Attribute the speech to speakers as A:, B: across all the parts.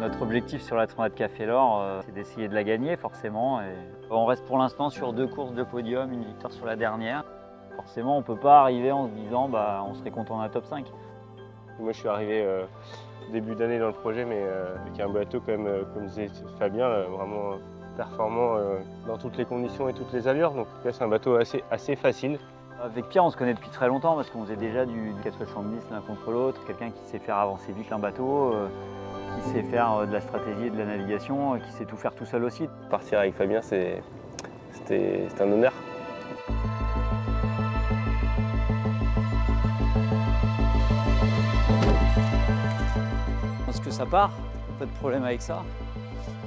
A: Notre objectif sur la Transat Café l'Or, c'est d'essayer de la gagner forcément. Et on reste pour l'instant sur 2 courses de podium, une victoire sur la dernière. Forcément, on ne peut pas arriver en se disant on serait content d'un top 5.
B: Moi, je suis arrivé début d'année dans le projet, mais avec un bateau quand même, comme disait Fabien, vraiment performant dans toutes les conditions et toutes les allures. Donc là, c'est un bateau assez facile.
A: Avec Pierre, on se connaît depuis très longtemps parce qu'on faisait déjà du 470 l'un contre l'autre. Quelqu'un qui sait faire avancer vite un bateau, qui sait faire de la stratégie et de la navigation, qui sait tout faire tout seul aussi.
B: Partir avec Fabien, c'était un honneur.
A: Parce que ça part, pas de problème avec ça.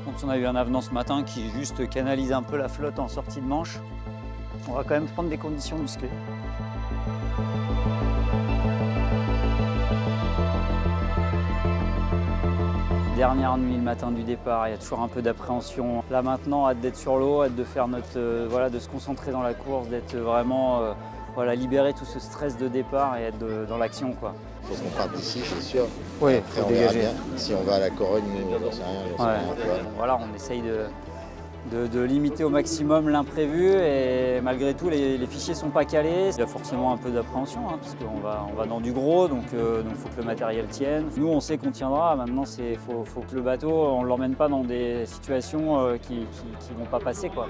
A: Donc on a eu un avenant ce matin qui juste canalise un peu la flotte en sortie de manche. On va quand même prendre des conditions musclées. Dernière nuit, le matin du départ, il y a toujours un peu d'appréhension. Là maintenant, hâte d'être sur l'eau, hâte de faire de se concentrer dans la course, d'être vraiment libérer tout ce stress de départ et être dans l'action, quoi.
C: Il faut qu'on parte d'ici, c'est sûr.
A: Oui,
C: après, on verra bien. Si on va à la Corogne, j'en sais rien.
A: Voilà, on essaye de limiter au maximum l'imprévu et malgré tout, les fichiers ne sont pas calés. Il y a forcément un peu d'appréhension parce qu'on va dans du gros, donc il faut que le matériel tienne. Nous, on sait qu'on tiendra. Maintenant, il faut que le bateau, on ne l'emmène pas dans des situations qui ne vont pas passer, quoi.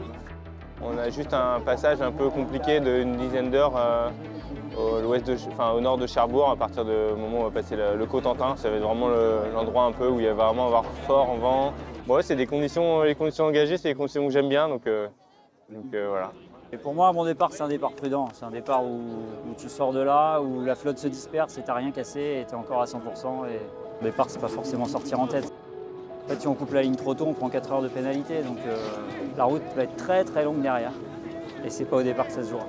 B: On a juste un passage un peu compliqué d'une dizaine d'heures au nord de Cherbourg, à partir du moment où on va passer le Cotentin. Ça va être vraiment l'endroit un peu où il va vraiment avoir fort en vent. Bon, ouais, c'est les conditions engagées, c'est des conditions que j'aime bien, donc voilà.
A: Et pour moi, mon départ, c'est un départ prudent. C'est un départ où tu sors de là, où la flotte se disperse et tu n'as rien cassé et tu es encore à 100%. Et le départ, c'est pas forcément sortir en tête. En fait, si on coupe la ligne trop tôt, on prend 4 heures de pénalité. Donc la route va être très très longue derrière. Et c'est pas au départ que ça se jouera.